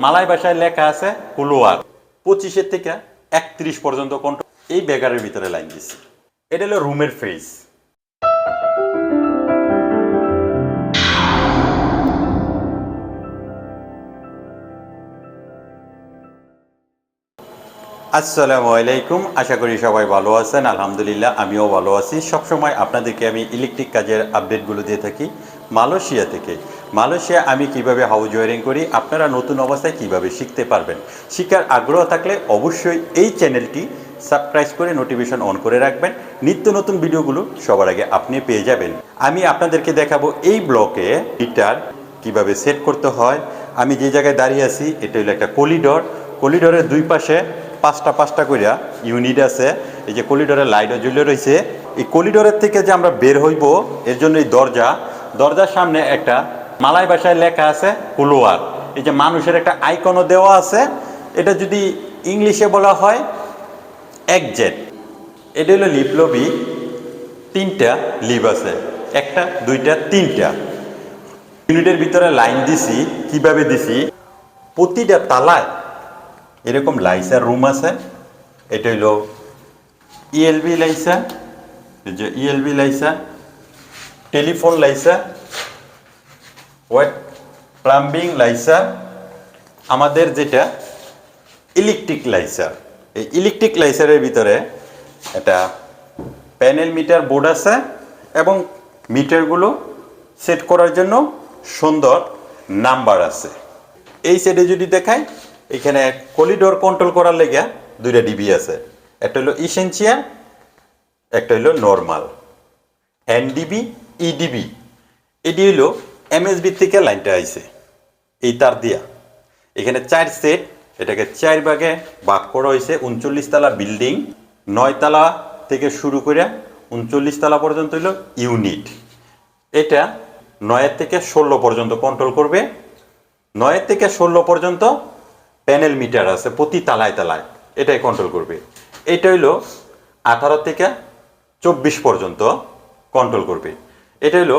মালয় ভাষায় লেখা আছে কুলোয়ার 25 থেকে 31 পর্যন্ত কন্ট্রোল। এই ব্যাগারের ভিতরে লাইন দিছি। এটা হলো রুমের ফেস। আসসালামু আলাইকুম, আশা করি সবাই ভালো আছেন। আলহামদুলিল্লাহ আমিও ভালো আছি। সবসময় আপনাদেরকে আমি ইলেকট্রিক কাজের আপডেটগুলো দিয়ে থাকি মালয়েশিয়া থেকে। মালয়েশিয়া আমি কিভাবে হাউস ওয়ারিং করি, আপনারা নতুন অবস্থায় কিভাবে শিখতে পারবেন। শিখার আগ্রহ থাকলে অবশ্যই এই চ্যানেলটি সাবস্ক্রাইব করে নোটিফিকেশন অন করে রাখবেন। নিত্য নতুন ভিডিওগুলো সবার আগে আপনি পেয়ে যাবেন। আমি আপনাদেরকে দেখাবো এই ব্লকে মিটার কিভাবে সেট করতে হয়। আমি যে জায়গায় দাঁড়িয়ে আছি এটা হলো একটা করিডোর। করিডোরের দুই পাশে পাঁচটা কইরা ইউনিট আছে। এই যে করিডোরের লাইটও জ্বলে রয়েছে। এই করিডোরের থেকে যে আমরা বের হইব এর জন্য এই দরজার সামনে একটা মালয় ভাষায় লেখা আছে কুলোয়ার। এই যে মানুষের একটা আইকনও দেওয়া আছে। এটা যদি ইংলিশে বলা হয় এক্সিট। এটা হলো লিফট লবি। 3টা লিফট আছে, 1টা 2টা 3টা। ইউনিটের ভিতরে লাইন দিছি। কিভাবে দিছি, প্রতিটা তালায় এরকম লাইসার রুম আছে। এটা হইলো ইএলবি লাইসা, এই যে ইএলবি লাইসা, টেলিফোন লাইসা, ওয়েট প্লাম্বিং লাইসা, আমাদের যেটা ইলেকট্রিক লাইসার। এই ইলেকট্রিক লাইসারের ভিতরে একটা প্যানেল মিটার বোর্ড আছে এবং মিটারগুলো সেট করার জন্য সুন্দর নাম্বার আছে। এই সাইডে যদি দেখায় এখানে করিডোর কন্ট্রোল করার লেগে 2টা ডিবি আছে। একটা হলো ইসেনশিয়াল, একটা হলো নর্মাল। এনডিবি, ইডিবি। এটি হলো এমএসবি থেকে লাইনটা আইছে এই তার দিয়া। এখানে 4 সেট, এটাকে 4 ভাগে ভাগ করা হয়েছে। 39 তলা বিল্ডিং, 9 তলা থেকে শুরু করে 39 তলা পর্যন্ত হলো ইউনিট। এটা 9 থেকে 16 পর্যন্ত কন্ট্রোল করবে। 9 থেকে 16 পর্যন্ত প্যানেল মিটার আছে প্রতি তালায় তালায়, এটাই কন্ট্রোল করবে। এটা হইলো 18 থেকে 24 পর্যন্ত কন্ট্রোল করবে। এটা হইলো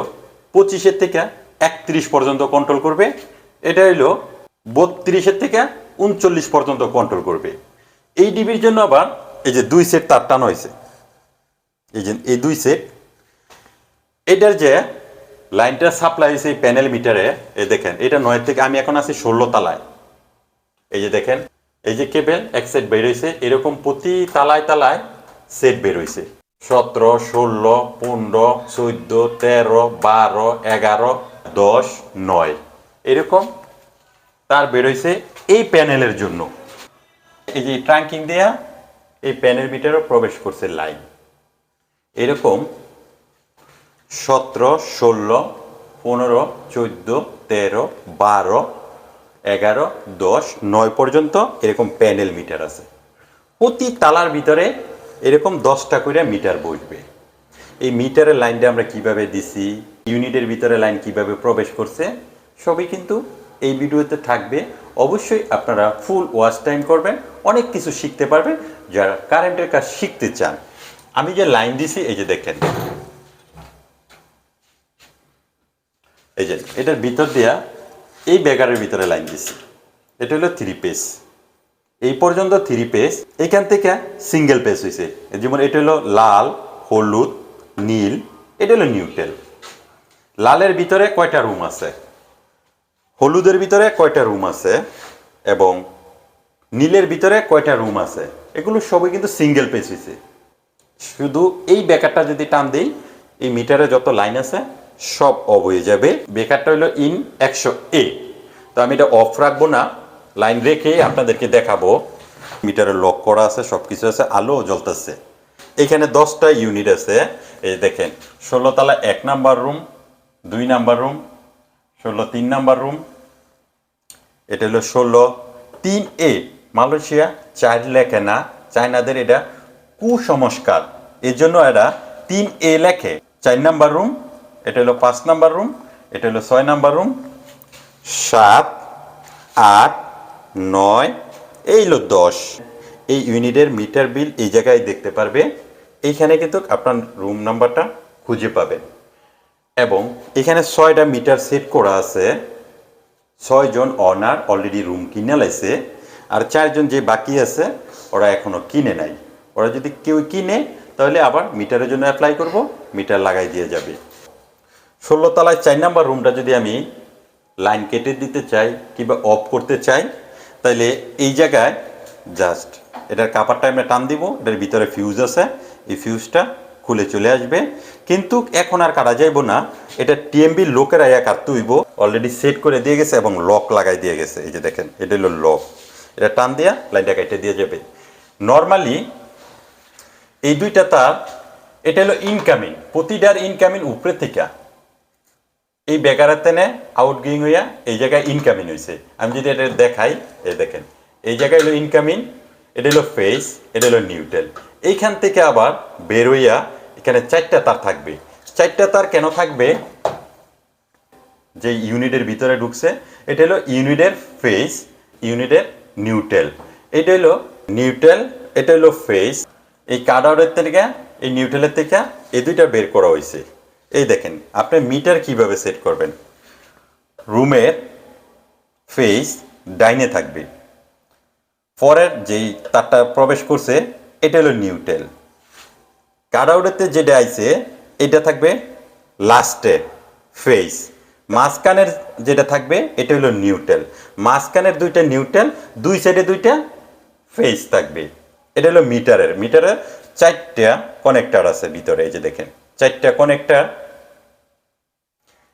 25 থেকে 31 পর্যন্ত কন্ট্রোল করবে। এটা হইলো 32 থেকে 39 পর্যন্ত কন্ট্রোল করবে। এই ডিবির জন্য আবার এই যে 2 সেট তার টানো হয়েছে। এই যে এই 2 সেট, এটার যে লাইনটা সাপ্লাই হয়েছে এই প্যানেল মিটারে। এই দেখেন এটা 9 থেকে, আমি এখন আছি 16 তালায়। এই যে দেখেন এই যে কেবল এক সেট বের হয়েছে, এরকম প্রতি তালায় তালায় সেট বের হয়েছে। 17, 16, 15, 14, 13, 12, 11, 10, 9 এরকম তার বের হয়েছে এই প্যানেলের জন্য। এই যে ট্রাঙ্কিং দেয়া এই প্যানেল মিটারও প্রবেশ করছে লাইন। এরকম 17, 16, 15, 14, 13, 12, 11, 10, 9 পর্যন্ত এরকম প্যানেল মিটার আছে। প্রতি তালার ভিতরে এরকম 10টা করে মিটার বসবে। এই মিটারের লাইনটা আমরা কিভাবে দিছি, ইউনিটের ভিতরে লাইন কিভাবে প্রবেশ করছে, সবই কিন্তু এই ভিডিওতে থাকবে। অবশ্যই আপনারা ফুল ওয়াচ টাইম করবেন, অনেক কিছু শিখতে পারবেন যারা কারেন্টের কাজ শিখতে চান। আমি যে লাইন দিছি এই যে দেখেন, এই যে এটার ভিতর দিয়া এই ব্যাগারের ভিতরে লাইন দিছি। এটা হলো 3 পেজ, এই পর্যন্ত 3 পেজ। এখান থেকে সিঙ্গেল পেজ হয়েছে। যেমন এটা হলো লাল, হলুদ, নীল, এটা হলো নিউট্রাল। লালের ভিতরে কয়টা রুম আছে, হলুদের ভিতরে কয়টা রুম আছে এবং নীলের ভিতরে কয়টা রুম আছে, এগুলো সবই কিন্তু সিঙ্গেল পেজ হয়েছে। শুধু এই ব্যাকারটা যদি টান দেই এই মিটারে যত লাইন আছে সব অফ হয়ে যাবে। ব্রেকারটা হলো ইন 100A। তো আমি এটা অফ রাখবো না, লাইন রেখে আপনাদেরকে দেখাবো। মিটারে লক করা আছে, সব কিছু আছে, আলো জ্বলতেছে। এখানে 10টা ইউনিট আছে। এই দেখেন 16 তলা 1 number room, 2 number room, 16 3 number room. এটা হলো 16 3A। মালয়েশিয়া 4 লেখে না, চায়নাদের এটা কুসংস্কার, এর জন্য এরা 3A লেখে। 4 নাম্বার রুম, এটা হলো 5 নাম্বার রুম, এটা হলো 6 নাম্বার রুম, 7, 8, 9, এই হলো 10। এই ইউনিটের মিটার বিল এই জায়গায় দেখতে পারবে। এইখানে কিন্তু আপনার রুম নাম্বারটা খুঁজে পাবেন। এবং এখানে 6টা মিটার সেট করা আছে। 6 জন ওনার অলরেডি রুম কিনে লাইছে, আর 4 জন যে বাকি আছে ওরা এখনও কিনে নাই। ওরা যদি কেউ কিনে তাহলে আবার মিটারের জন্য অ্যাপ্লাই করব, মিটার লাগাই দিয়ে যাবে। 16 তলায় 4 নাম্বার রুমটা যদি আমি লাইন কেটে দিতে চাই কিংবা অফ করতে চাই, তাহলে এই জায়গায় জাস্ট এটার কাপারটা আমরা টান দিব, এটার ভিতরে ফিউজ আছে, এই ফিউজটা খুলে চলে আসবে। কিন্তু এখন আর কাটা যাইব না, এটা টিএমবি লোকেরা কাটতে হইব, অলরেডি সেট করে দিয়ে গেছে এবং লক লাগাই দিয়ে গেছে। এই যে দেখেন, এটা হলো লক, এটা টান দিয়া লাইনটা কেটে দিয়ে যাবে। নর্মালি এই দুইটা তার, এটা হলো ইনকামিং, প্রতিটার ইনকামিং উপরে থেকে এই বেকারের তেনে আউটগোয়িং হইয়া এই জায়গায় ইনকামিং হয়েছে। আমি যদি এটা দেখাই, এই দেখেন এই জায়গায় হলো ইনকামিং, এটা হলো ফেস, এটা হলো নিউট্রাল। এইখান থেকে আবার বের হইয়া এখানে 4টা তার থাকবে। 4টা তার কেন থাকবে? যে ইউনিটের ভিতরে ঢুকছে এটা হলো ইউনিটের ফেস, ইউনিটের নিউট্রাল। এটা হলো নিউট্রাল, এটা হলো ফেস। এই কাট আউটের থেকে, এই নিউট্রালের থেকে এই দুইটা বের করা হয়েছে। এই দেখেন আপনি মিটার কিভাবে সেট করবেন। রুমের ফেস ডাইনে থাকবে, পরের যেই তারটা প্রবেশ করছে এটা হলো নিউট্রাল। কাট আউটেতে যেটা আইছে এটা থাকবে লাস্টে ফেস, মাঝখানের যেটা থাকবে এটা হলো নিউট্রাল। মাঝখানের দুইটা নিউট্রাল, দুই সাইডে দুইটা ফেস থাকবে। এটা হলো মিটারের 4টা কানেক্টর আছে ভিতরে, এই যে দেখেন 4টা কানেক্টর।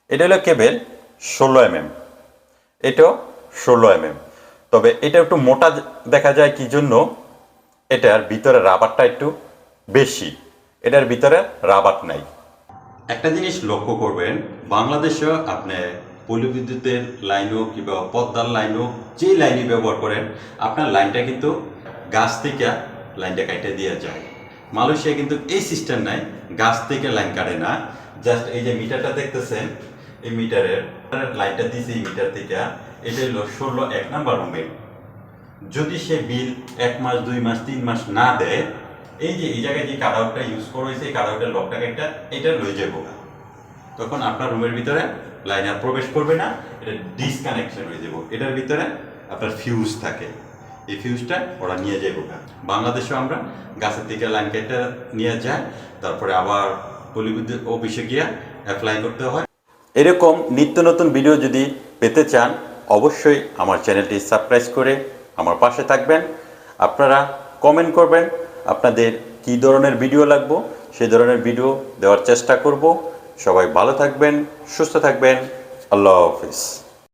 এটা হলো কেবল 16 mm, এটাও 16 mm। তবে এটা একটু মোটা দেখা যায় কি জন্য, এটার ভিতরে রাবারটা একটু বেশি, এটার ভিতরে রাবার নাই। একটা জিনিস লক্ষ্য করবেন, বাংলাদেশেও আপনি পল্লিবিদ্যুতের লাইন হোক কিংবা পদ্মার লাইন হোক, যেই লাইনই ব্যবহার করেন আপনার লাইনটা কিন্তু গাছ থেকে লাইনটা কাটে দিয়ে যায়। মালয়েশিয়া কিন্তু এই সিস্টেম নাই, গাছ থেকে লাইন কাটে না। জাস্ট এই যে মিটারটা দেখতেছেন, এই মিটারের লাইনটা দিয়েছে এই মিটার থেকে, এটা হলো 16 নাম্বার রুমের। যদি সে বিল 1 মাস 2 মাস 3 মাস না দেয়, এই যে এই জায়গায় যে কাটআউটটা ইউজ করা হয়েছে, এই কাটআউটের লকটাকে এটা লয়ে যাবো, তখন আপনার রুমের ভিতরে লাইন আর প্রবেশ করবে না, এটা ডিসকানেকশন হয়ে যাব। এটার ভিতরে আপনার ফিউজ থাকে, এই ফিউজটা ওরা নিয়ে যাবো। বাংলাদেশেও আমরা গাছের দিকে লাইন কেটে নিয়ে যায়, তারপরে আবার পল্লিবিদ্যুৎ অফিসে গিয়ে অ্যাপ্লাই করতে হয়। এরকম নিত্য নতুন ভিডিও যদি পেতে চান অবশ্যই আমার চ্যানেলটি সাবস্ক্রাইব করে আমার পাশে থাকবেন। আপনারা কমেন্ট করবেন আপনাদের কী ধরনের ভিডিও লাগবে, সেই ধরনের ভিডিও দেওয়ার চেষ্টা করব। সবাই ভালো থাকবেন, সুস্থ থাকবেন। আল্লাহ হাফিজ।